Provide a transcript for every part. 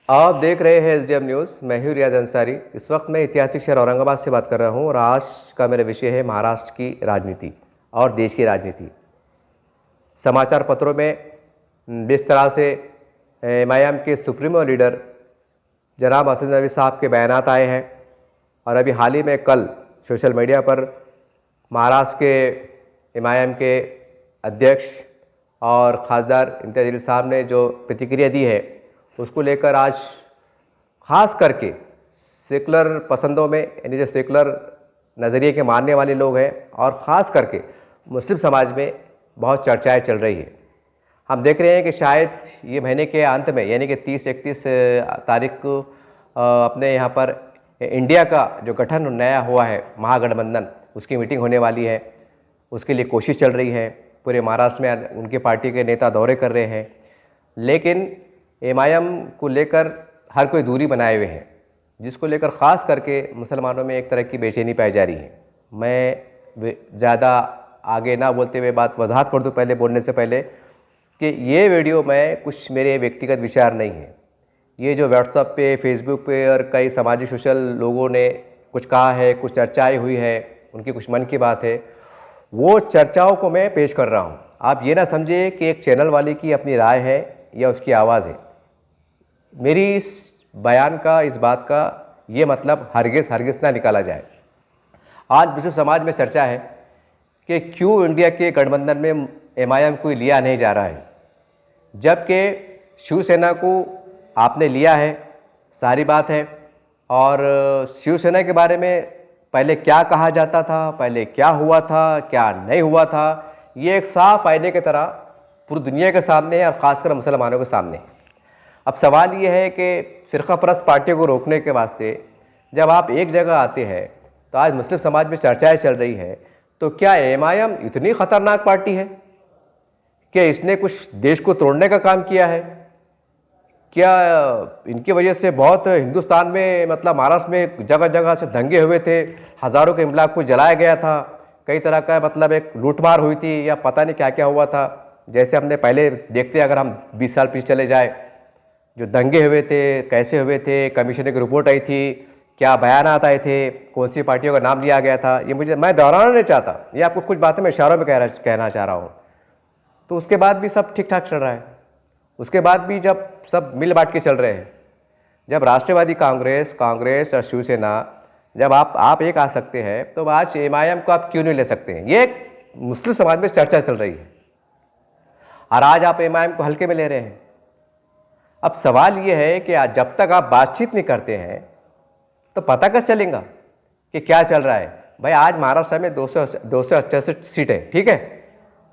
आप देख रहे हैं एसडीएम न्यूज़। मैं हूं रियाज अंसारी। इस वक्त मैं ऐतिहासिक शहर औरंगाबाद से बात कर रहा हूं और आज का मेरा विषय है महाराष्ट्र की राजनीति और देश की राजनीति। समाचार पत्रों में जिस तरह से एमआईएम के सुप्रीमो लीडर जनाब असद नकवी साहब के बयानात आए हैं और अभी हाल ही में कल सोशल मीडिया पर महाराष्ट्र के एमआईएम के अध्यक्ष और खासदार इम्तियाज़ जलील साहब ने जो प्रतिक्रिया दी है उसको लेकर आज ख़ास करके सेकुलर पसंदों में, यानी जो सेकुलर नज़रिए के मानने वाले लोग हैं और ख़ास करके मुस्लिम समाज में बहुत चर्चाएं चल रही है। हम देख रहे हैं कि शायद ये महीने के अंत में यानी कि 30-31 तारीख को अपने यहाँ पर इंडिया का जो गठन नया हुआ है महागठबंधन, उसकी मीटिंग होने वाली है। उसके लिए कोशिश चल रही है। पूरे महाराष्ट्र में उनके पार्टी के नेता दौरे कर रहे हैं, लेकिन एमआईएम को लेकर हर कोई दूरी बनाए हुए हैं, जिसको लेकर ख़ास करके मुसलमानों में एक तरह की बेचैनी पाई जा रही है। मैं ज़्यादा आगे ना बोलते हुए बात वजाहत कर दूँ पहले बोलने से पहले कि ये वीडियो में कुछ मेरे व्यक्तिगत विचार नहीं है। ये जो व्हाट्सएप पे, फेसबुक पे और कई सामाजिक सोशल लोगों ने कुछ कहा है, कुछ चर्चाएँ हुई है, उनकी कुछ मन की बात है, वो चर्चाओं को मैं पेश कर रहा हूँ। आप ये ना समझिए कि एक चैनल वाले की अपनी राय है या उसकी आवाज़ है। मेरी इस बयान का, इस बात का ये मतलब हरगिज़ ना निकाला जाए। आज विश्व समाज में चर्चा है कि क्यों इंडिया के गठबंधन में एमआईएम को लिया नहीं जा रहा है, जबकि शिवसेना को आपने लिया है, सारी बात है। और शिवसेना के बारे में पहले क्या कहा जाता था, पहले क्या हुआ था, क्या नहीं हुआ था, ये एक साफ आईने की तरह पूरी दुनिया के सामने है और ख़ासकर मुसलमानों के सामने है। अब सवाल ये है कि फ़िरका परस्त पार्टियों को रोकने के वास्ते जब आप एक जगह आते हैं, तो आज मुस्लिम समाज में चर्चाएं चल रही है, तो क्या एमआईएम इतनी ख़तरनाक पार्टी है कि इसने कुछ देश को तोड़ने का काम किया है? क्या इनकी वजह से बहुत हिंदुस्तान में, मतलब महाराष्ट्र में जगह जगह से दंगे हुए थे, हज़ारों के इमलाक को जलाया गया था, कई तरह का मतलब एक लूटमार हुई थी या पता नहीं क्या क्या हुआ था। जैसे हमने पहले देखते, अगर हम 20 साल पीछे चले जाए, जो दंगे हुए थे, कैसे हुए थे, कमीशन की रिपोर्ट आई थी, क्या बयानात आए थे, कौन सी पार्टियों का नाम लिया गया था, ये मैं दोहराना नहीं चाहता, ये आपको कुछ बातें मैं इशारों में कहना चाह रहा हूँ। तो उसके बाद भी सब ठीक ठाक चल रहा है। उसके बाद भी जब सब मिल बांट के चल रहे हैं, जब राष्ट्रवादी कांग्रेस और शिवसेना, जब आप एक आ सकते हैं, तो आज एमआईएम को आप क्यों नहीं ले सकते हैं? ये एक मुस्लिम समाज में चर्चा चल रही है और आज आप एमआईएम को हल्के में ले रहे हैं। अब सवाल ये है कि जब तक आप बातचीत नहीं करते हैं तो पता कैसे चलेगा कि क्या चल रहा है? भाई आज महाराष्ट्र में 268 सीटें, ठीक है।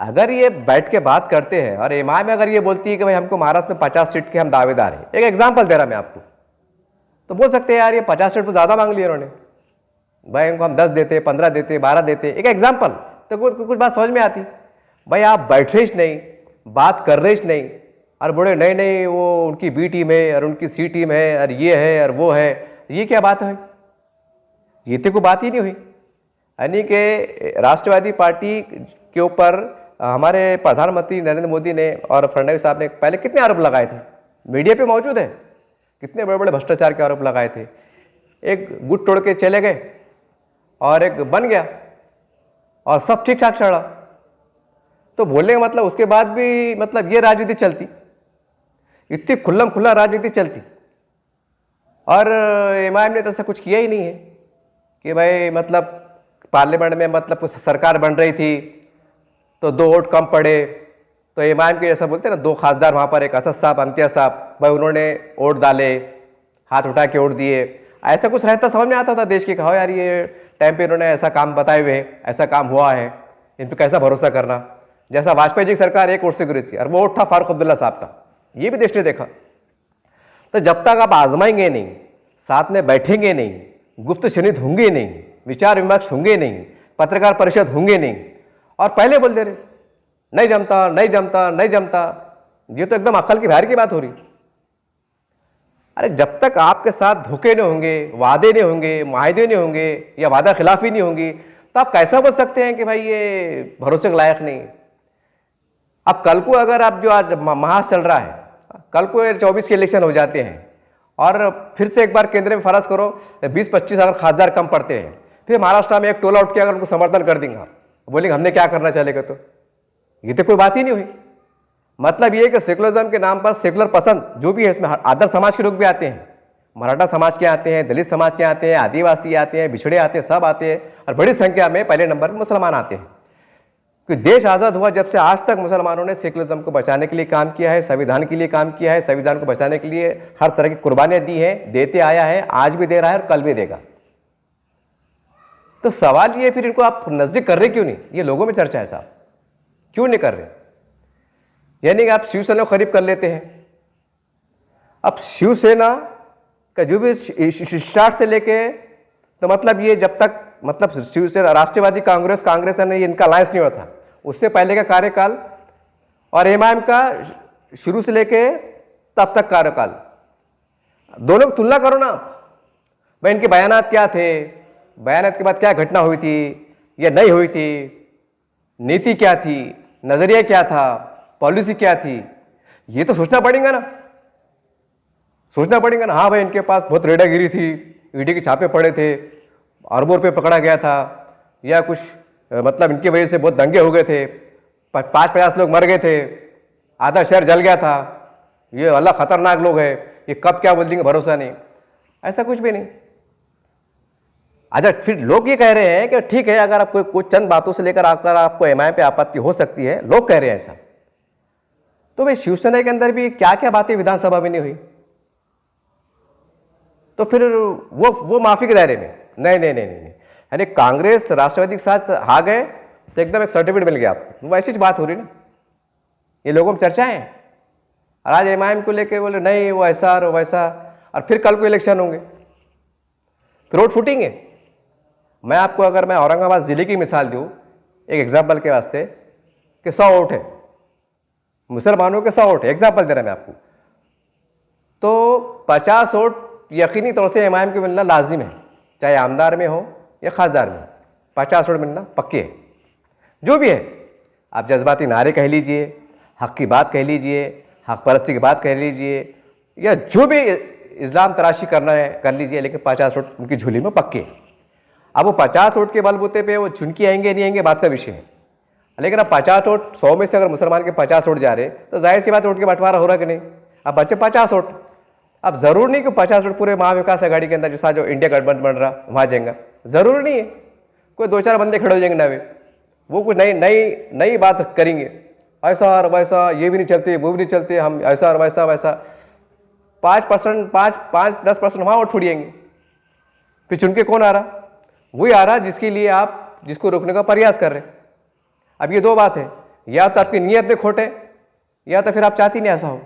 अगर ये बैठ के बात करते हैं और एमआईएम अगर ये बोलती है कि भाई हमको महाराष्ट्र में 50 सीट के हम दावेदार हैं, एक एग्जाम्पल दे रहा मैं आपको, तो बोल सकते हैं यार ये 50 सीट तो ज़्यादा मांग लिए उन्होंने, भाई इनको हम 10 देते, 15 देते, 12 देते, एक एग्जाम्पल, तो कुछ बात समझ में आती। भाई आप बैठे ही नहीं, बात कर रहे ही नहीं, और बड़े नए नए वो उनकी बी टीम है और उनकी सी टीम है और ये है और वो है, ये क्या बात है? ये तो कोई बात ही नहीं हुई। यानी कि राष्ट्रवादी पार्टी के ऊपर हमारे प्रधानमंत्री नरेंद्र मोदी ने और फडणवीस साहब ने पहले कितने आरोप लगाए थे, मीडिया पे मौजूद है, कितने बड़े बड़े भ्रष्टाचार के आरोप लगाए थे। एक गुट तोड़ के चले गए और एक बन गया और सब ठीक ठाक चला। तो बोलने का मतलब उसके बाद भी मतलब ये राजनीति चलती, इतनी खुल्लम खुल्ला राजनीति चलती, और एमआईएम ने तो ऐसा कुछ किया ही नहीं है कि भाई मतलब पार्लियामेंट में मतलब कुछ सरकार बन रही थी तो 2 वोट कम पड़े, तो एमआईएम के जैसा बोलते हैं ना, 2 खासदार वहाँ पर, एक असद साहब, इम्तियाज़ साहब, भाई उन्होंने वोट डाले, हाथ उठा के वोट दिए, ऐसा कुछ रहता समझ में आता था देश के। कहो यार ये टाइम पे इन्होंने ऐसा काम बताए हुए हैं, ऐसा काम हुआ है, इन पर कैसा भरोसा करना। जैसा वाजपेयी जी की सरकार एक वोट से गिरी थी और वो वोट था फारूक अब्दुल्ला साहब का, ये भी देश ने देखा। तो जब तक आप आजमाएंगे नहीं, साथ में बैठेंगे नहीं, गुफ्त शनीद होंगे नहीं, विचार विमर्श होंगे नहीं, पत्रकार परिषद होंगे नहीं, और पहले बोल दे रहे नहीं जमता नहीं जमता नहीं जमता, ये तो एकदम अक्ल की बाहर की बात हो रही। अरे जब तक आपके साथ धोखे नहीं होंगे, वादे नहीं होंगे, माहिदे नहीं होंगे या वादा खिलाफी नहीं होंगी, तो आप कैसा बोल सकते हैं कि भाई ये भरोसे के लायक नहीं। अब कल को अगर आप जो आज महास चल रहा है, कल को 24 के इलेक्शन हो जाते हैं और फिर से एक बार केंद्र में फर्ज करो 20-25 अगर खासदार कम पड़ते हैं, फिर महाराष्ट्र में एक टोला उठ के अगर उनको समर्थन कर देंगे, बोलेंगे हमने क्या करना चलेगा, तो ये तो कोई बात ही नहीं हुई। मतलब ये कि सेकुलरिज्म के नाम पर सेकुलर पसंद जो भी है, इसमें अदर समाज के लोग भी आते हैं, मराठा समाज के आते हैं, दलित समाज के आते हैं, आदिवासी आते हैं, बिछड़े आते हैं, सब आते हैं, और बड़ी संख्या में पहले नंबर पर मुसलमान आते हैं। क्योंकि देश आज़ाद हुआ जब से आज तक मुसलमानों ने सेकुलरिज्म को बचाने के लिए काम किया है, संविधान के लिए काम किया है, संविधान को बचाने के लिए हर तरह की कुर्बानियां दी हैं, देते आया है, आज भी दे रहा है और कल भी देगा। तो सवाल ये फिर इनको आप नजदीक कर रहे क्यों नहीं? ये लोगों में चर्चा है साहब, क्यों नहीं कर रहे? यानी कि आप शिवसेना को करीब कर लेते हैं। अब शिवसेना का जो भी स्टार्ट से लेके, तो मतलब ये जब तक मतलब शिवसेना राष्ट्रवादी कांग्रेस ने इनका अलायंस नहीं हुआ था, उससे पहले का कार्यकाल और एमआईएम का शुरू से लेके तब तक कार्यकाल, दोनों की तुलना करो ना भाई। इनके बयानात क्या थे, बयानात के बाद क्या घटना हुई थी या नहीं हुई थी, नीति क्या थी, नजरिया क्या था, पॉलिसी क्या थी, ये तो सोचना पड़ेगा ना, सोचना पड़ेगा ना। हाँ भाई, इनके पास बहुत रेडागिरी थी, ईडी के छापे पड़े थे, अरबों रुपये पकड़ा गया था, या कुछ मतलब इनकी वजह से बहुत दंगे हो गए थे, 5-50 लोग मर गए थे, आधा शहर जल गया था, ये अल्लाह खतरनाक लोग हैं, ये कब क्या बोल देंगे भरोसा नहीं, ऐसा कुछ भी नहीं। अच्छा, फिर लोग ये कह रहे हैं कि ठीक है, अगर आप कुछ चंद बातों से लेकर आकर आपको एमआईएम पे आपत्ति हो सकती है, लोग कह रहे हैं ऐसा, तो भाई शिवसेना के अंदर भी क्या क्या बातें विधानसभा में नहीं हुई, तो फिर वो माफी के दायरे में नहीं। यानी कांग्रेस राष्ट्रवादी के साथ आ गए तो एकदम एक सर्टिफिकेट मिल गया आपको, वो ऐसी बात हो रही ना, ये लोगों में चर्चा है। और आज एमआईएम को लेके बोले नहीं वो ऐसा और वैसा, और फिर कल को इलेक्शन होंगे, फिर वोट फूटेंगे। मैं आपको अगर मैं औरंगाबाद जिले की मिसाल दूं एक एग्जाम्पल के वास्ते, कि 100 वोट है मुसलमानों के, 100 वोट है, एग्जाम्पल दे रहा मैं आपको, तो 50 वोट यकीनी तौर से एमआईएम को मिलना लाजिम है, चाहे आमदार में हो या खासदार में, 50 वोट मिलना पक्के है। जो भी है, आप जज्बाती नारे कह लीजिए, हक की बात कह लीजिए, हक परस्ती की बात कह लीजिए, या जो भी इस्लाम तराशी करना है कर लीजिए, लेकिन 50 वोट उनकी झोली में पक्के हैं। अब वो 50 वोट के बलबूते पे वो चुनकी आएंगे नहीं आएंगे बात का विषय है, लेकिन अब 50 वोट 100 में से अगर मुसलमान के 50 वोट जा रहे तो जाहिर सी बात वोट के बंटवारा हो रहा कि नहीं। अब बच्चे 50 वोट, अब जरूर नहीं कि 50 वोट पूरे महाविकास आघाड़ी के अंदर जैसा जो इंडिया गठबंधन बन रहा वहां जाएगा, जरूरी नहीं है। कोई 2-4 बंदे खड़े हो जाएंगे ना, वो कुछ नई बात करेंगे, ऐसा और वैसा, ये भी नहीं चलते वो भी नहीं चलते, हम ऐसा और वैसा 5%, 5-10% वहां वोट फुड़िएंगे। फिर चुन के कौन आ रहा? वही आ रहा जिसके लिए आप जिसको रोकने का प्रयास कर रहे हैं। अब ये दो बात है, या तो आपकी नीयत में खोट है, या तो फिर आप चाहती नहीं ऐसा हो।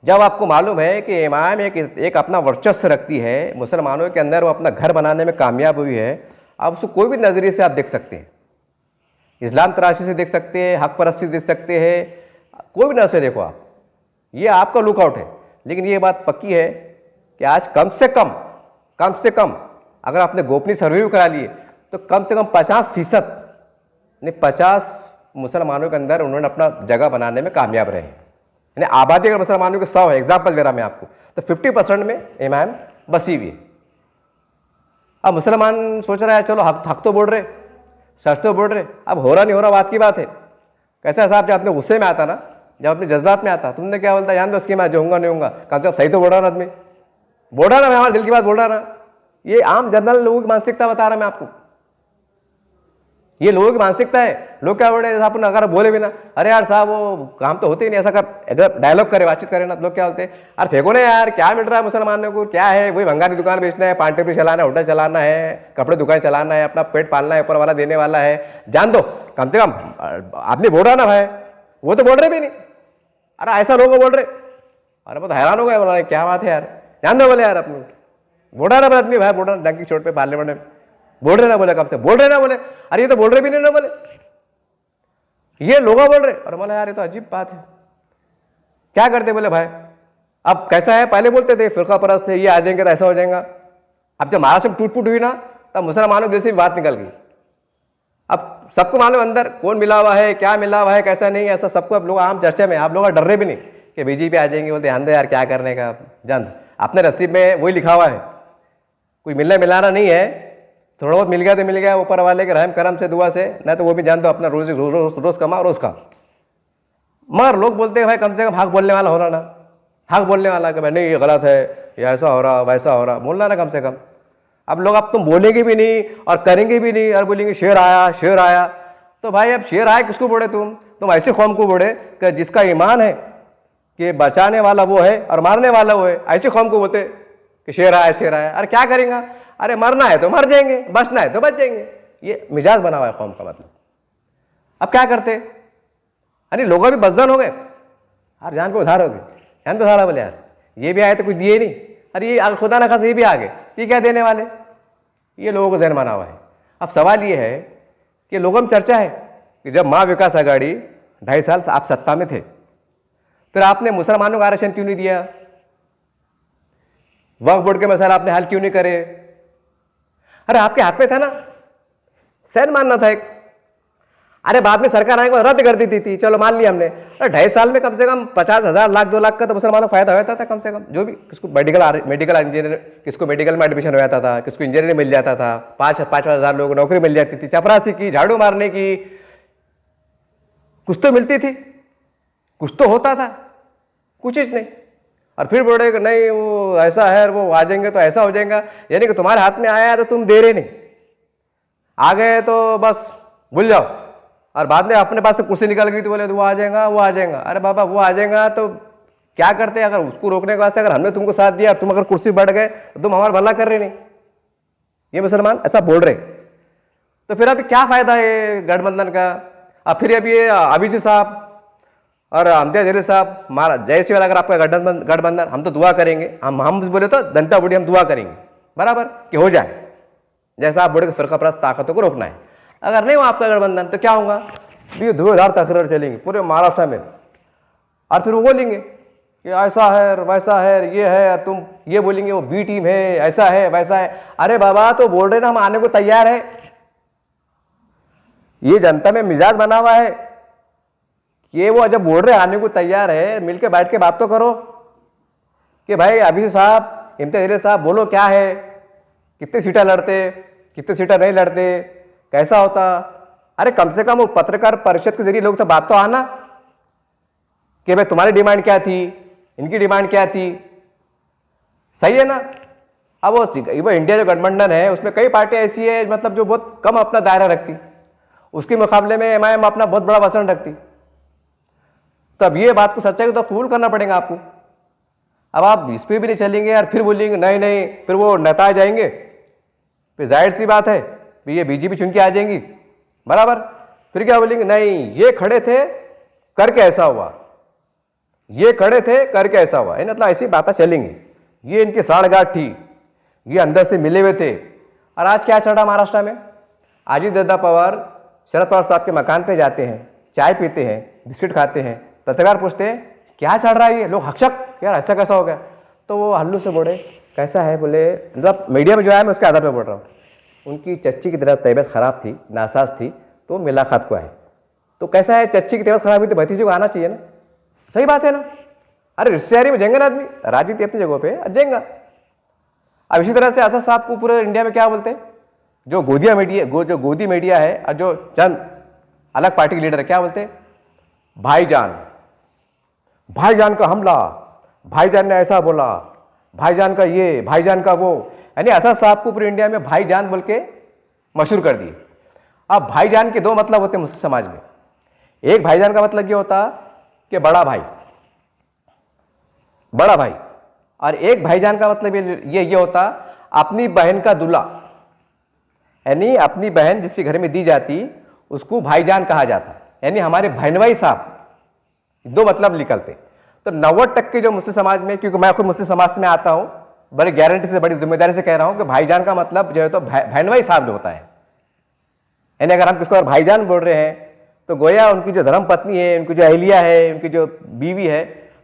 जब आपको मालूम है कि एमआईएम एक अपना वर्चस्व रखती है मुसलमानों के अंदर, वो अपना घर बनाने में कामयाब हुई है, आप उसको कोई भी नज़रिए से आप देख सकते हैं, इस्लाम तराशी से देख सकते हैं, हक परस्ती देख सकते हैं, कोई भी नजर से देखो आप, ये आपका लुकआउट है। लेकिन ये बात पक्की है कि आज कम से कम अगर आपने गोपनीय सर्वे भी करा लिए तो कम से कम 50% नहीं 50 मुसलमानों के अंदर उन्होंने अपना जगह बनाने में कामयाब रहे हैं। यानी आबादी अगर मुसलमानों के 100 है, एग्जाम्पल दे रहा मैं आपको, तो 50% में एमआईएम बसी हुई है। अब मुसलमान सोच रहा है चलो हक तो बोल रहे, सच तो बोल रहे, अब हो रहा नहीं हो रहा बात की बात है। कैसा साहब, जब अपने गुस्से में आता ना, जब अपने जज्बात में आता, तुमने क्या बोलता, जान दो उसकी मैं जो होऊंगा नहीं होऊंगा, कम से कम सही तो बोल रहा ना आदमी, बोल रहा ना, मैं हमारे दिल की बात बोल रहा ना। ये आम जनरल लोगों की मानसिकता बता रहा मैं आपको, ये लोगों की मानसिकता है। लोग क्या बोल रहे हैं, अपन अगर बोले भी ना, अरे यार साहब वो काम तो होते ही नहीं, ऐसा कर, अगर डायलॉग करे बातचीत करे ना, तो लोग क्या बोलते हैं, अरे फेंको ना यार, क्या मिल रहा है मुसलमानों को, क्या है, वही भंगारी दुकान बेचना है, पान टेपरी चलाना है, होटल चलाना है, कपड़े दुकान चलाना है, अपना पेट पालना है, ऊपर वाला देने वाला है, जान दो कम से कम आदमी बोल रहा ना भाई, वो तो बोल रहे भी नहीं, अरे ऐसा लोग बोल रहे, अरे बहुत हैरान हो गए, बोला क्या बात है यार, जान दो बोले यार, अपने बोल रहा ना आदमी भाई, बोल रहा डंकी चोट पे पार्लियामेंट में बोल रहे ना, बोले कब से बोल रहे ना, बोले अरे ये तो बोल रहे भी नहीं ना, बोले ये लोग बोल रहे, और बोला यार ये तो अजीब बात है, क्या करते, बोले भाई अब कैसा है, पहले बोलते थे फिरका परस्त थे, ये आ जाएंगे तो ऐसा हो जाएगा। अब जब महाराष्ट्र में टूट फूट हुई ना, तब मुसलमानों के जैसे भी बात निकल गई। अब सबको मालूम अंदर कौन मिला हुआ है, क्या मिला हुआ है, कैसा नहीं, ऐसा सबको अब लोग आम चर्चा में, आप लोग डर रहे भी नहीं कि बीजेपी आ जाएंगे, बोलते ध्यान दो यार क्या करने का, जान अपने नसीब में वही लिखा हुआ है, कोई मिलना मिलाना नहीं है। थोड़ा बहुत मिल गया तो मिल गया, ऊपर वाले के रहम करम से, दुआ से, नहीं तो वो भी जान दो अपना रोज रोज रोज कमा रोज का। मगर लोग बोलते हैं भाई कम से कम हक बोलने वाला होना ना, हक बोलने वाला कि भाई नहीं ये गलत है, ये ऐसा हो रहा वैसा हो रहा, बोलना ना कम से कम। अब लोग अब तुम बोलेंगे भी नहीं और करेंगे भी नहीं और बोलेंगे शेर आया शेर आया। तो भाई अब शेर आया किसको बोले तुम ऐसे कौम को बोले कि जिसका ईमान है कि बचाने वाला वो है और मारने वाला वो है, ऐसे कौम को बोलते कि शेर आया शेर आया। अरे क्या करेंगे, अरे मरना है तो मर जाएंगे, बचना है तो बच जाएंगे। ये मिजाज बना हुआ है कौम का। मतलब अब क्या करते, अरे लोग भी बजदान हो गए, यार जान पे उधार हो गए, जान पे उधार बोले यार ये भी आए तो कुछ दिए नहीं, अरे ये खुदा ना खास ये भी आ गए, ये क्या देने वाले। ये लोगों को जहन माना हुआ है। अब सवाल ये है कि लोगों में चर्चा है कि जब माँ विकास आघाड़ी 2.5 साल से आप सत्ता में थे, फिर आपने मुसलमानों को आरक्षण क्यों नहीं दिया, वक्फ बोर्ड के मसला आपने हल क्यों नहीं करे। अरे आपके हाथ में था ना, सहन मानना था एक। अरे बाद में सरकार आने को रद्द कर दी थी, चलो मान लिया हमने। अरे 2.5 साल में कम से कम 50,000 लाख 2 लाख का तो मुसलमानों को फायदा होता था कम से कम। जो भी किसको मेडिकल इंजीनियर, किसको मेडिकल में एडमिशन हो जाता था, किसको इंजीनियरिंग मिल जाता था, 5,000 लोगों को नौकरी मिल जाती थी, चपरासी की, झाड़ू मारने की, कुछ तो मिलती थी, कुछ तो होता था, कुछ चीज नहीं। और फिर बोले कि नहीं वो ऐसा है, वो आ जाएंगे तो ऐसा हो जाएगा। यानी कि तुम्हारे हाथ में आया है तो तुम दे रहे नहीं, आ गए तो बस भूल जाओ। और बाद में अपने पास से कुर्सी निकल गई तो बोले वो आ जाएगा वो आ जाएगा। अरे बाबा वो आ जाएगा तो क्या करते, अगर उसको रोकने के वास्ते अगर हमने तुमको साथ दिया, तुम अगर कुर्सी बढ़ गए तो तुम हमारा भला कर रहे नहीं। ये मुसलमान ऐसा बोल रहे, तो फिर अभी क्या फायदा है गठबंधन का। अब फिर अभी ये अभिषेक साहब और इम्तियाज जलील साहब, मारा जय सिंह, अगर आपका गठबंधन, हम तो दुआ करेंगे, हम बोले तो जनता बूढ़ी हम दुआ करेंगे बराबर कि हो जाए, जैसा आप बोले फिरका परस्त ताकतों को रोकना है। अगर नहीं हो आपका गठबंधन तो क्या होगा, ये धुएंधार तकरीर चलेंगी पूरे महाराष्ट्र में। और फिर वो बोलेंगे कि ऐसा है वैसा है, ये है, तुम ये बोलेंगे वो बी टीम है, ऐसा है वैसा है। अरे बाबा तो बोल रहे ना हम आने को तैयार है। ये जनता में मिजाज बना हुआ है कि वो जब बोल रहे आने को तैयार है, मिलके बैठ के बात तो करो कि भाई अभी साहब, इम्तियाज जलील साहब बोलो क्या है, कितनी सीटें लड़ते, कितनी सीटें नहीं लड़ते, कैसा होता। अरे कम से कम वो पत्रकार परिषद के जरिए लोग तो बात तो आना कि भाई तुम्हारी डिमांड क्या थी, इनकी डिमांड क्या थी, सही है ना। अब वो इंडिया जो गठबंधन है उसमें कई पार्टियां ऐसी है मतलब जो बहुत कम अपना दायरा रखती, उसके मुकाबले में एमआईएम अपना बहुत बड़ा वसन रखती। तो अब ये बात को सच्चाई को तो कबूल करना पड़ेगा आपको। अब आप इस पर भी नहीं चलेंगे और फिर बोलेंगे नहीं नहीं, फिर वो नेता आ जाएंगे, फिर जाहिर सी बात है ये बीजेपी चुन के आ जाएंगी बराबर। फिर क्या बोलेंगे, नहीं ये खड़े थे करके ऐसा हुआ, ये खड़े थे करके ऐसा हुआ है, मतलब ऐसी बातें चलेंगी। ये इनकी साठगांठ थी, ये अंदर से मिले हुए थे। और आज क्या चल रहा महाराष्ट्र में, अजित दादा पवार शरद पवार साहब के मकान पे जाते हैं, चाय पीते हैं, बिस्किट खाते हैं, पत्रकार पूछते हैं क्या चल रहा है, ये लोग हकशक यार ऐसा कैसा हो गया। तो वो हल्लू से बोले कैसा है, बोले मतलब मीडिया में जो है मैं उसके आधार पर बोल रहा हूँ, उनकी चच्ची की तरह तबीयत खराब थी, नासाज थी, तो मुलाकात को आए। तो कैसा है, चच्ची की तबीयत खराब हुई तो भतीजे को आना चाहिए ना, सही बात है ना। अरे रिश्तेदारी में जाएंगे ना आदमी, राजनीति अपनी जगह पे जाएगा। अब इसी तरह से आजाद साहब को पूरे इंडिया में क्या बोलते हैं, जो गोदी मीडिया है और जो चंद अलग पार्टी के लीडर है, क्या बोलते हैं, भाईजान, भाईजान का हमला, भाईजान ने ऐसा बोला, भाईजान का ये, भाईजान का वो। यानी आजाद साहब को पूरे इंडिया में भाईजान बोल के मशहूर कर दिए। अब भाईजान के दो मतलब होते हैं मुस्लिम समाज में। एक भाईजान का मतलब ये होता कि बड़ा भाई, बड़ा भाई, और एक भाईजान का मतलब ये होता अपनी बहन का दूल्हा, यानी अपनी बहन जिसके घर में दी जाती उसको भाईजान कहा जाता। यानी हमारे बहनभाई साहब, दो मतलब निकलते। तो 90% जो मुस्लिम समाज में, क्योंकि मैं खुद मुस्लिम समाज में आता हूं, बड़ी गारंटी से बड़ी जिम्मेदारी से कह रहा हूं कि भाईजान का मतलब जो है तो बहनभाई साहब जो होता है। यानी अगर हम किसको भाईजान बोल रहे हैं तो गोया उनकी जो धर्म पत्नी है, उनकी जो अहलिया है, उनकी जो बीवी है,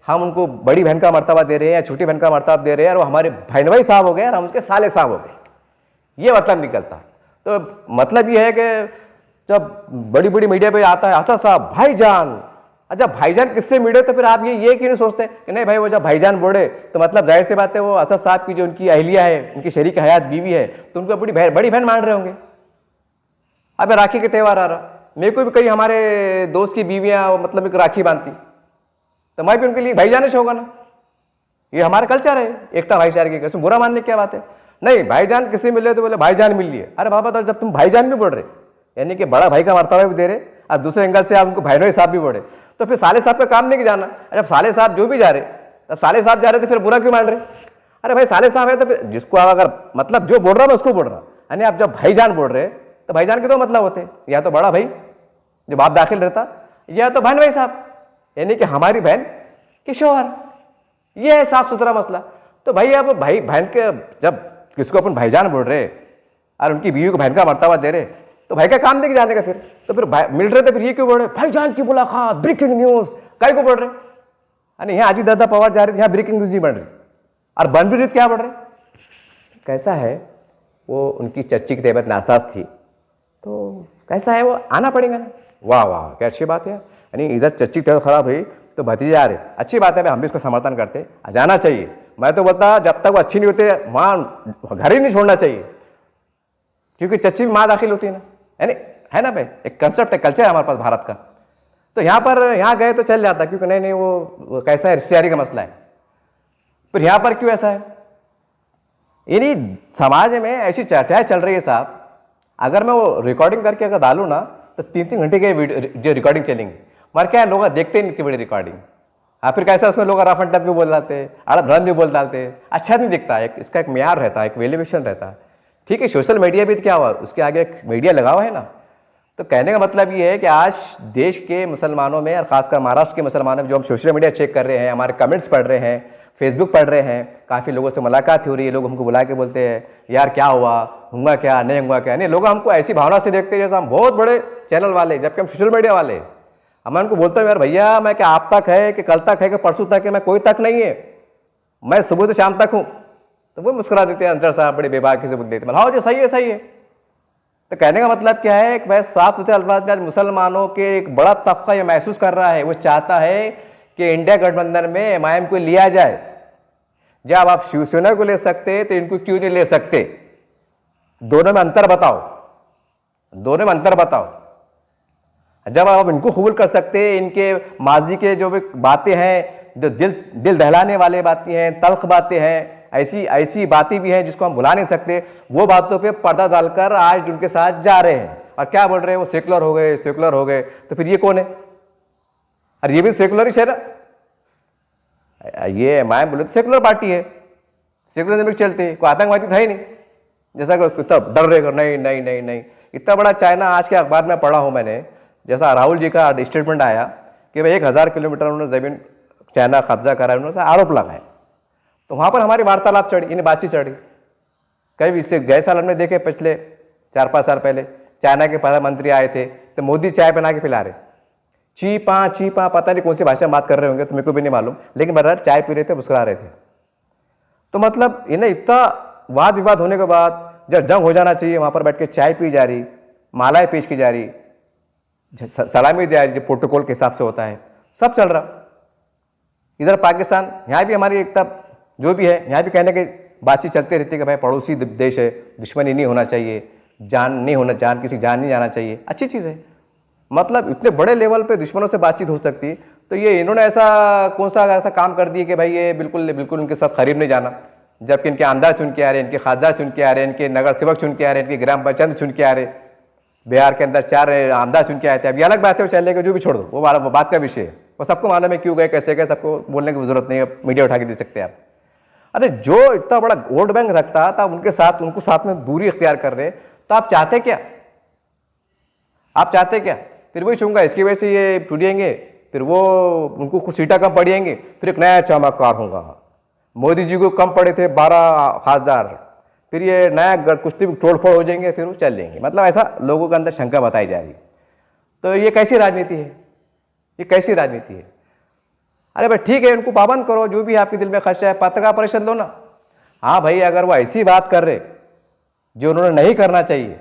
हम उनको बड़ी बहन का मर्तबा दे रहे हैं या छोटी बहन का मर्तबा दे रहे हैं, और वो हमारे बहनभाई साहब हो गए और हम उसके साले साहब हो गए, ये मतलब निकलता। तो मतलब ये है कि जब बड़ी बड़ी मीडिया पे आता है आजाद साहब भाईजान, अच्छा भाईजान किससे मिले, तो फिर आप ये क्यों नहीं सोचते कि नहीं भाई वो जब भाईजान बोले तो मतलब जाहिर सी बात है वो असद साहब की जो उनकी अहलिया है, उनकी शरीक हयात बीवी है, तो उनको बड़ी बहन मान रहे होंगे। अब राखी के त्यौहार आ रहा, मेरे को भी कई हमारे दोस्त की बीवियां मतलब एक राखी बांधती, तो मैं भी उनके लिए भाईजान ही होगा ना। ये हमारा कल्चर है एकता भाईचारे की, इसमें बुरा मानने की क्या बात है। नहीं भाईजान किसी मिले तो बोले भाईजान मिल लिए, अरे बाबा तो जब तुम भाईजान भी बोल रहे यानी कि बड़ा भाई का मर्तबा भी दे रहे, और दूसरे एंगल से आप उनको भाईनोई साहब भी बोले, तो फिर साले साहब का काम नहीं जाना। जब साले साहब जो भी जा रहे, अब साले साहब जा रहे तो फिर बुरा क्यों मान रहे। अरे भाई साले साहब है तो फिर जिसको आप अगर मतलब जो बोल रहा मैं उसको बोल रहा, यानी आप जब भाईजान बोल रहे तो भाईजान के दो मतलब होते, या तो बड़ा भाई जो बाप दाखिल रहता, या तो बहन भाई साहब यानी कि हमारी बहन के शौहर। ये है साफ सुथरा मसला। तो भाई अब भाई बहन के जब किसको अपन भाईजान बोल रहे और उनकी बीवी को बहन का मर्तबा दे रहे, तो भाई का काम देके जाने का फिर तो फिर मिल रहे थे, फिर ये क्यों बोल रहे भाईजान की मुलाकात ब्रेकिंग न्यूज काय को बोल रहे। अरे यहाँ अजीत दादा पवार जा रहे थे, यहाँ ब्रेकिंग न्यूज नहीं बन रही, और बन भी रही क्या बढ़ रहे। कैसा है वो उनकी चच्ची की तबीयत नासाज थी, तो कैसा है वो आना पड़ेगा ना। वाह वाह क्या अच्छी बात है, यानी इधर चच्ची तबीयत खराब हुई तो भतीजे आ रहे, अच्छी बात है भाई, हम भी इसको समर्थन करते, जाना चाहिए। मैं तो बोलता जब तक वो अच्छी नहीं होते वहाँ घर ही नहीं छोड़ना चाहिए, क्योंकि चच्ची भी माँ दाखिल होती है ना, यानी है ना भाई, एक कंसेप्ट है, कल्चर है हमारे पास भारत का। तो यहाँ गए तो चल जाता, क्योंकि नहीं वो कैसा है रिश्तेदारी का मसला है। फिर यहाँ पर क्यों ऐसा है, यानी समाज में ऐसी चर्चाएं चल रही है साहब, अगर मैं वो रिकॉर्डिंग करके अगर डालूँ ना तो 3-3 घंटे के जो रिकॉर्डिंग चलेंगे, मगर क्या है लोग देखते ही नहीं इतनी बड़ी रिकॉर्डिंग। फिर कैसा उसमें लोग रफ एंड टफ भी बोल डालते हैं, अड़ब भ्रम भी बोल डालते हैं, अच्छा नहीं दिखता है। इसका एक म्यार रहता है, एक वैल्यूएशन रहता है। ठीक है सोशल मीडिया भी तो क्या हुआ, उसके आगे एक मीडिया लगा हुआ है ना। तो कहने का मतलब ये है कि आज देश के मुसलमानों में और खासकर महाराष्ट्र के मुसलमानों में जो हम सोशल मीडिया चेक कर रहे हैं, हमारे कमेंट्स पढ़ रहे हैं, फेसबुक पढ़ रहे हैं, काफ़ी लोगों से मुलाकात हो रही है, लोग हमको बुला के बोलते हैं यार क्या हुआ, होगा क्या नहीं होगा क्या, नहीं लोग हमको ऐसी भावना से देखते हैं जैसे हम बहुत बड़े चैनल वाले, जबकि हम सोशल मीडिया वाले। अब मैं उनको बोलता हूँ यार भैया मैं क्या आप तक है कि कल तक है कि परसों तक है, मैं कोई तक नहीं है, मैं सुबह से शाम तक हूँ। तो वो मुस्कुरा देते हैं, अंसर साहब बड़े बेबाकी से बोल देते हैं, हाँ जी सही है सही है। तो कहने का मतलब क्या है कि भाई साफ सुथरे अल्फाज में आज मुसलमानों के एक बड़ा तबका ये महसूस कर रहा है, वो चाहता है कि इंडिया गठबंधन में एमआईएम को लिया जाए। जब आप शिवसेना को ले सकते तो इनको क्यों नहीं ले सकते, दोनों में अंतर बताओ, दोनों में अंतर बताओ। जब आप इनको कबूल कर सकते, इनके माजी के जो भी बातें हैं, जो दिल दहलाने वाले बातें हैं, तल्ख बातें हैं, ऐसी बातें भी हैं जिसको हम भुला नहीं सकते, वो बातों पे पर्दा डालकर आज उनके साथ जा रहे हैं। और क्या बोल रहे हैं वो सेकुलर हो गए, सेकुलर हो गए। तो फिर ये कौन है, अरे ये भी सेकुलर ही है ना, ये मैं बोले तो सेकुलर पार्टी है, सेकुलर में चलते हैं, कोई आतंकवादी था ही नहीं, जैसा कि उसको तब डर रहेगा नहीं नहीं नहीं नहीं। इतना बड़ा चाइना आज के अखबार में पढ़ा हूँ मैंने, जैसा राहुल जी का स्टेटमेंट आया कि भाई 1000 किलोमीटर उन्होंने जमीन चाइना कब्जा करा, उन्होंने आरोप लगाए। तो वहाँ पर हमारी वार्तालाप चढ़ी, इन्हें बातचीत चढ़ी। कई इससे गए साल हमने देखे, पिछले 4-5 साल पहले चाइना के प्रधानमंत्री आए थे तो मोदी चाय बना के पिला रहे, चीपा पता नहीं कौन सी भाषा में बात कर रहे होंगे, तो मेरे को भी नहीं मालूम, लेकिन बहरहाल चाय पी रहे थे, मुस्कुरा रहे थे। तो मतलब इन्हें इतना वाद विवाद होने के बाद जब जंग हो जाना चाहिए, वहाँ पर बैठ के चाय पी जा रही, मालाएं पेश की जा रही, सलामी दी जा रही, जो प्रोटोकॉल के हिसाब से होता है, सब चल रहा। इधर पाकिस्तान, यहाँ भी हमारी एकता जो भी है, यहाँ भी कहने की बातचीत चलती रहती है कि भाई पड़ोसी देश है, दुश्मनी नहीं होना चाहिए, जान किसी जान नहीं जाना चाहिए, अच्छी चीज़ है। मतलब इतने बड़े लेवल पे दुश्मनों से बातचीत हो सकती, तो ये इन्होंने ऐसा कौन सा ऐसा काम कर दिया कि भाई ये बिल्कुल उनके साथ करीब नहीं जाना, जबकि इनके आमदार चुन के आ रहे हैं, इनके खासदार चुन के आ रहे हैं, इनके नगर सेवक चुन के आ रहे हैं, इनके ग्राम पंचायत चुन के आ रहे। बिहार के अंदर 4 आमदार चुन के आए थे। अब ये अलग बात है, वो चलेगा, जो भी छोड़ दो, वो बात का विषय है, वो सबको मालूम है क्यों गए कैसे गए, सबको बोलने की जरूरत नहीं है, मीडिया उठा के दे सकते हैं आप। अरे जो इतना बड़ा वोट बैंक रखता था उनको साथ में दूरी इख्तियार कर रहे, तो आप चाहते क्या, आप चाहते क्या? फिर वही चूंगा, इसकी वजह से ये छुड़िएंगे, फिर वो उनको कुछ सीटा कम पड़ेंगे, फिर एक नया चमत्कार होगा। मोदी जी को कम पड़े थे 12 खासदार, फिर ये नया कुश्ती तोड़फोड़ हो जाएंगे, फिर वो चल जाएंगे। मतलब ऐसा लोगों के अंदर शंका बताई जा रही। तो ये कैसी राजनीति है, ये कैसी राजनीति है? अरे भाई ठीक है, उनको पाबंद करो, जो भी आपके दिल में खर्चा है, पत्रकार परिषद लो ना। हाँ भाई, अगर वो ऐसी बात कर रहे जो उन्होंने नहीं करना चाहिए,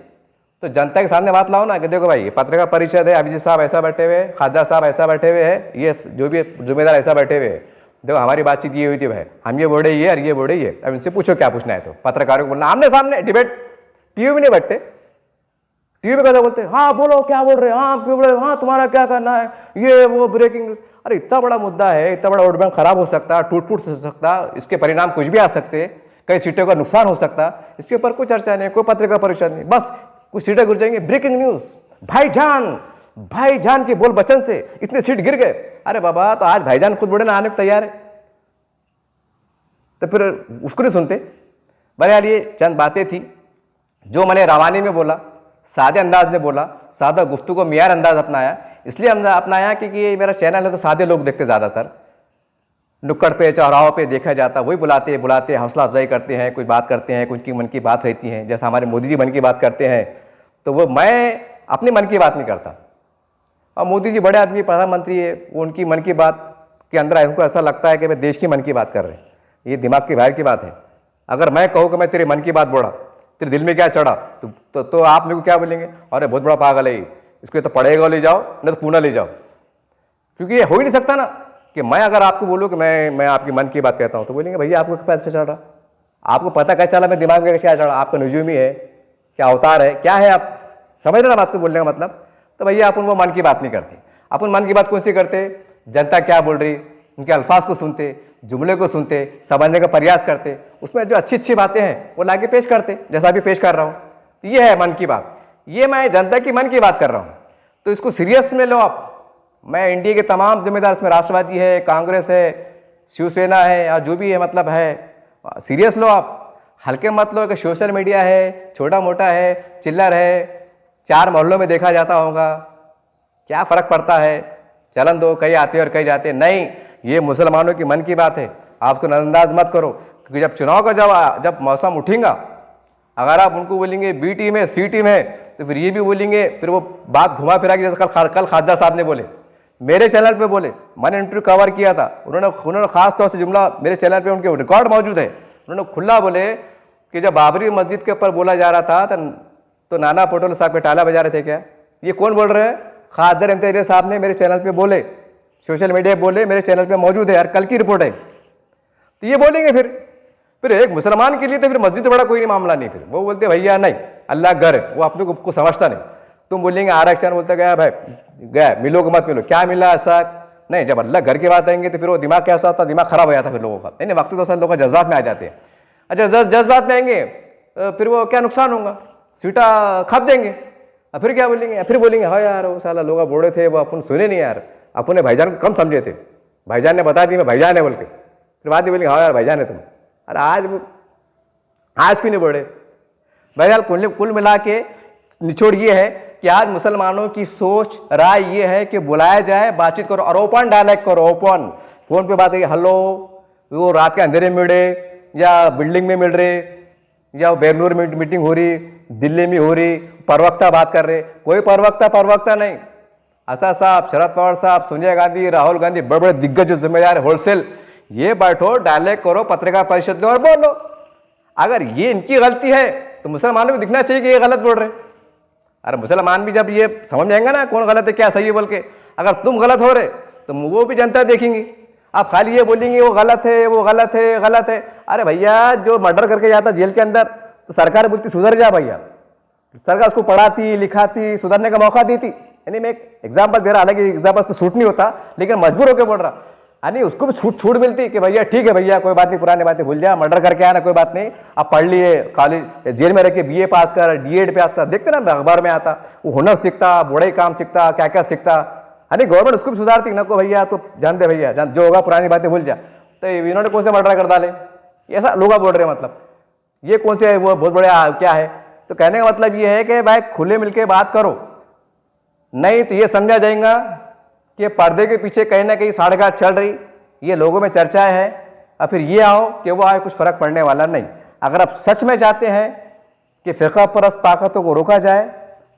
तो जनता के सामने बात लाओ ना कि देखो भाई ये पत्रकार परिषद है, अभिजीत साहब ऐसा बैठे हुए हैं, खासदार साहब ऐसा बैठे हुए हैं, ये जो भी जुम्मेदार ऐसा बैठे हुए हैं, देखो हमारी बातचीत ये हुई थी भाई, हम ये बोले ये और ये बोले ये। अब इनसे पूछो क्या पूछना है, तो पत्रकारों को बोलना आमने सामने डिबेट। टीवी में नहीं बैठते, टीवी में कैसे बोलते हाँ बोलो क्या बोल रहे, हाँ क्यों बोले, हाँ तुम्हारा क्या करना है, ये वो ब्रेकिंग न्यूज। अरे इतना बड़ा मुद्दा है, इतना बड़ा वोट बैंक खराब हो सकता है, टूट फूट हो सकता, इसके परिणाम कुछ भी आ सकते, कई सीटों का नुकसान हो सकता, इसके ऊपर कोई चर्चा नहीं, कोई पत्रकार परिषद नहीं, बस कुछ सीटें गिर जाएंगी, ब्रेकिंग न्यूज, भाईजान के बोल बचन से इतने सीट गिर गए। अरे बाबा, तो आज भाईजान खुद बोले ना आने को तैयार है, तो फिर उसको नहीं सुनते। बहरहाल ये चंद बातें थी जो मैंने रवानी में बोला, सादे अंदाज में बोला, सादा गुफ्तगू को मियार अंदाज अपनाया। इसलिए हमने अपनाया क्योंकि ये मेरा चैनल है तो सादे लोग देखते ज़्यादातर, नुक्कड़ पे चौराहों पे देखा जाता, वही बुलाते हौसला अफजाई करते हैं, कुछ बात करते हैं, कुछ की मन की बात रहती है, जैसा हमारे मोदी जी मन की बात करते हैं, तो वो मैं अपनी मन की बात नहीं करता। और मोदी जी बड़े आदमी, प्रधानमंत्री है, वो उनकी मन की बात के अंदर उनको ऐसा लगता है कि मैं देश की मन की बात कर रहे हैं, ये दिमाग की बाहर की बात है। अगर मैं कहूँ कि मैं तेरे मन की बात बोला, तेरे दिल में क्या चढ़ा, तो आप मेरे को क्या बोलेंगे, अरे बहुत बड़ा पागल है, इसको तो पढ़ेगा ले जाओ नहीं तो पूना ले जाओ। क्योंकि ये हो ही नहीं सकता ना कि मैं अगर आपको बोलूँ कि मैं आपकी मन की बात कहता हूँ, तो बोलेंगे भैया आपको कैसे से चढ़ रहा, आपको पता कैसे चला मैं दिमाग में क्या चढ़ा, आपका नजूमी है, क्या अवतार है, क्या है, आप समझ रहे ना बात को बोलने का मतलब। तो भैया अपन वो मन की बात नहीं करते, अपन मन की बात कौन सी करते, जनता क्या बोल रही, उनके अल्फाज को सुनते, जुमले को सुनते, समझने का प्रयास करते, उसमें जो अच्छी अच्छी बातें हैं वो लाके पेश करते, जैसा भी पेश कर रहा हूँ। ये है मन की बात, ये मैं जनता की मन की बात कर रहा हूँ, तो इसको सीरियस में लो आप। मैं इंडिया के तमाम जिम्मेदार, इसमें राष्ट्रवादी है, कांग्रेस है, शिवसेना है, या जो भी है मतलब है, सीरियस लो आप, हल्के मत लो कि सोशल मीडिया है, छोटा मोटा है, चिल्लर है, 4 मोहल्लों में देखा जाता होगा, क्या फ़र्क पड़ता है, चलन दो, कई आते और कई जाते। नहीं, ये मुसलमानों की मन की बात है, आप उसको नजरअंदाज मत करो। क्योंकि जब चुनाव का जब मौसम उठेगा, अगर आप उनको बोलेंगे बी टीम है, सी टीम है, तो फिर ये भी बोलेंगे, फिर वो बात घुमा फिरा के, जैसे कल खासदार साहब ने बोले, मेरे चैनल पे बोले, मैंने इंटरव्यू कवर किया था, उन्होंने खास तौर से जुमला मेरे चैनल पे, उनके रिकॉर्ड मौजूद है, उन्होंने खुला बोले कि जब बाबरी मस्जिद के ऊपर बोला जा रहा था तो नाना पटोले साहब के टाला बजा रहे थे क्या। ये कौन बोल रहे हैं, खासदार इम्तियाज साहब ने मेरे चैनल पे बोले, सोशल मीडिया बोले, मेरे चैनल पे मौजूद है यार, कल की रिपोर्ट है। तो ये बोलेंगे फिर एक मुसलमान के लिए तो फिर मस्जिद बड़ा कोई नहीं मामला नहीं, फिर वो बोलते भैया नहीं अल्लाह घर है, वो अपने को समझता नहीं। तुम बोलेंगे आरक्षण, बोलता गया भाई गया, मिलो कि मत मिलो, क्या मिला ऐसा नहीं। जब अल्लाह घर की बात आएंगे तो फिर वो दिमाग कैसा होता, दिमाग खराब हो जाता फिर लोगों का। नहीं वक्त तो सब लोग जज्बात में आ जाते हैं। अच्छा जज्बात में आएंगे तो फिर वो क्या नुकसान होगा, सीटा खप देंगे, और फिर क्या बोलेंगे, फिर बोलेंगे हाँ यार वो साला लोग बोले थे, वो अपन सुने नहीं यार, अपने भाईजान को कम समझे थे, भाईजान ने बता दी मैं भाईजान है बोल के, फिर बात ही बोलेंगे हाँ यार भाईजान है तुम। अरे आज क्यों नहीं बोले। बहरहाल कुल मिला के निचोड़ ये है कि आज मुसलमानों की सोच राय ये है कि बुलाया जाए, बातचीत करो और ओपन डायलॉग करो, ओपन फोन पे बात है, हेलो, वो रात के अंधेरे में मिले या बिल्डिंग में मिल रहे या बेंगलुरु में मीटिंग हो रही, दिल्ली में हो रही, प्रवक्ता बात कर रहे, कोई प्रवक्ता नहीं। आशा साहब, शरद पवार साहब, सोनिया गांधी, राहुल गांधी, बड़े बड़े दिग्गज जिम्मेदार होलसेल, ये बैठो डायलॉग करो, पत्रकार परिषद लो और बोलो। अगर ये इनकी गलती है तो मुसलमानों को दिखना चाहिए कि ये गलत बोल रहे। अरे मुसलमान भी जब ये समझ जाएंगे ना कौन गलत है क्या सही है बोल के, अगर तुम गलत हो रहे तो वो भी जनता देखेंगी। आप खाली ये बोलेंगे वो गलत है, वो गलत है, गलत है। अरे भैया जो मर्डर करके जाता जेल के अंदर तो सरकार बोलती सुधर जा भैया, सरकार उसको पढ़ाती लिखाती, सुधरने का मौका देती। यानी मैं एक एग्जाम्पल दे रहा, हालांकि एग्जाम्पल पर सूट नहीं होता, लेकिन मजबूर होकर बोल रहा, यानी उसको भी छूट मिलती कि भैया ठीक है भैया कोई बात नहीं, पुरानी बातें भूल जा, मर्डर करके आना कोई बात नहीं, आप पढ़ लिए, कॉलेज जेल में रह के BA पास कर, D.Ed पास कर, देखते ना अखबार में आता, वो हुनर सीखता, बड़े काम सीखता, क्या क्या सीखता। यानी गवर्नमेंट उसको भी सुधारती ना, को भैया तो जानते भैया जो होगा पुरानी बातें भूल जा। तो इन्होंने कौन से मर्डर कर डाले, ऐसा लोग बोल रहे हैं, मतलब ये कौन से वो बहुत बड़े क्या है। तो कहने का मतलब ये है कि भाई खुले मिलके बात करो, नहीं तो ये समझा जाएगा कि पर्दे के पीछे कहीं ना कहीं साढ़ेगांठ चल रही, ये लोगों में चर्चाएं है, और फिर ये आओ कि वो आए, कुछ फर्क पड़ने वाला नहीं। अगर आप सच में चाहते हैं कि फ़िक़्ह परस्त ताकतों को रोका जाए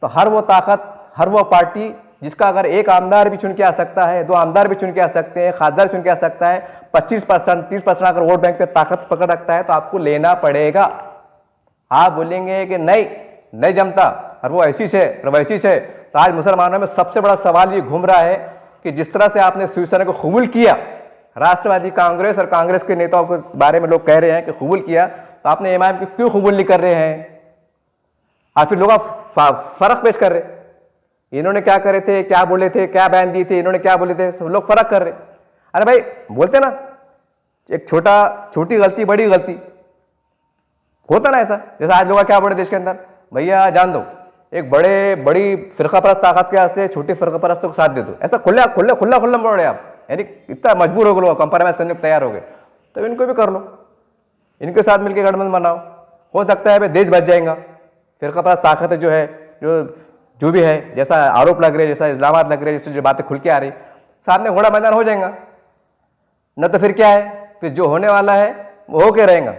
तो हर वो ताकत, हर वो पार्टी जिसका अगर एक आमदार भी चुन के आ सकता है, 2 आमदार भी चुन के आ सकते हैं, खासदार चुन के आ सकता है, 25% 30% अगर वोट बैंक पे ताकत पकड़ रखता है तो आपको लेना पड़ेगा। आप बोलेंगे कि नहीं जमता, और वो ऐसी है प्रवैसी है। तो आज मुसलमानों में सबसे बड़ा सवाल ये घूम रहा है कि जिस तरह से आपने शिवसेना को कबूल किया, राष्ट्रवादी कांग्रेस और कांग्रेस के नेताओं के बारे में लोग कह रहे हैं कि कबूल किया, तो आपने इमाम को क्यों कबूल नहीं कर रहे हैं? और फिर लोग फर्क पेश कर रहे, इन्होंने क्या करे थे, क्या बोले थे, क्या बयान दिए थे, इन्होंने क्या बोले थे, सब लोग फर्क कर रहे। अरे भाई बोलते ना, एक छोटी गलती बड़ी गलती होता ना ऐसा। जैसा आज लोग क्या बोले देश के अंदर, भैया जान दो, एक बड़ी फिरका परस्त ताकत के वास्ते छोटी फिरका परस्तों को साथ दे दो, ऐसा खुला बोल रहे आप। यानी इतना मजबूर हो गए लोग, कंप्रोमाइज करने को तैयार हो गए, तो इनको भी कर लो, इनके साथ मिलकर गठबंधन बनाओ, हो सकता है भाई देश बच जाएगा। फिरका परस्त ताकत जो है, जो भी है, जैसा आरोप लग रहे, जैसा इल्जामात लग रहे, जैसे जो बातें खुल के आ रही, सामने घोड़ा मैदान हो जाएगा। न तो फिर क्या है, फिर जो होने वाला है वो होके रहेगा।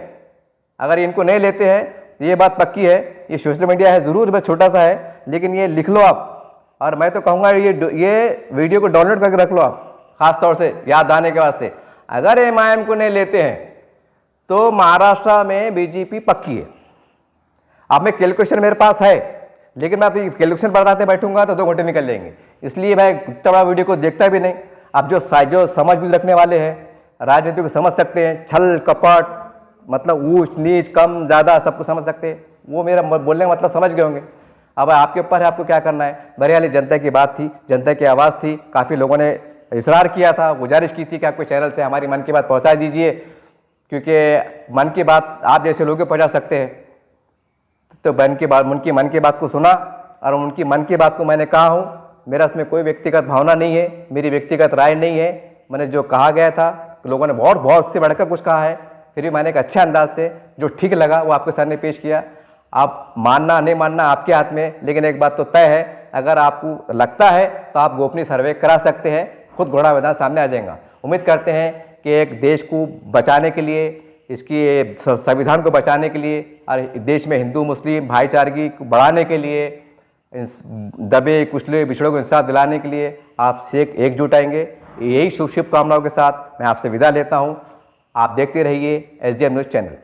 अगर इनको नहीं लेते हैं तो ये बात पक्की है, ये सोशल मीडिया है ज़रूर बस छोटा सा है, लेकिन ये लिख लो आप। और मैं तो कहूँगा ये वीडियो को डाउनलोड करके रख लो आप, खास तौर से याद आने के वास्ते। अगर एमआईएम को नहीं लेते हैं तो महाराष्ट्र में बीजेपी पक्की है। अब मैं कैलकुलेशन मेरे पास है, लेकिन मैं अपनी कैलकुलेशन बताते बैठूंगा तो 2 घंटे निकल जाएंगे, इसलिए मैं इतना बड़ा वीडियो को देखता भी नहीं। अब जो समझ बूझ रखने वाले हैं, राजनीति को समझ सकते हैं, छल कपट मतलब ऊंच नीच कम ज़्यादा सबको समझ सकते हैं, वो मेरा बोलने का मतलब समझ गए होंगे। अब आपके ऊपर है, आपको क्या करना है। बहरहाल जनता की बात थी, जनता की आवाज़ थी, काफ़ी लोगों ने इसरार किया था, गुजारिश की थी कि आपके चैनल से हमारी मन की बात पहुंचा दीजिए, क्योंकि मन की बात आप जैसे लोग पहुंचा सकते हैं। तो उनकी मन की बात को सुना और उनकी मन की बात को मैंने कहा हूँ। मेरा इसमें कोई व्यक्तिगत भावना नहीं है, मेरी व्यक्तिगत राय नहीं है। मैंने जो कहा गया था, लोगों ने बहुत से बढ़कर कुछ कहा है, फिर भी मैंने एक अच्छे अंदाज से जो ठीक लगा वो आपके सामने पेश किया। आप मानना नहीं मानना आपके हाथ में, लेकिन एक बात तो तय है, अगर आपको लगता है तो आप गोपनीय सर्वे करा सकते हैं, खुद घोड़ा मैदान सामने आ जाएगा। उम्मीद करते हैं कि एक देश को बचाने के लिए, इसकी संविधान को बचाने के लिए और देश में हिंदू मुस्लिम भाईचारगी को बढ़ाने के लिए, दबे कुचले बिछड़ों को इंसाफ दिलाने के लिए आप से एकजुट आएंगे। यही शुभकामनाओं के साथ मैं आपसे विदा लेता हूं। आप देखते रहिए SDM न्यूज़ चैनल।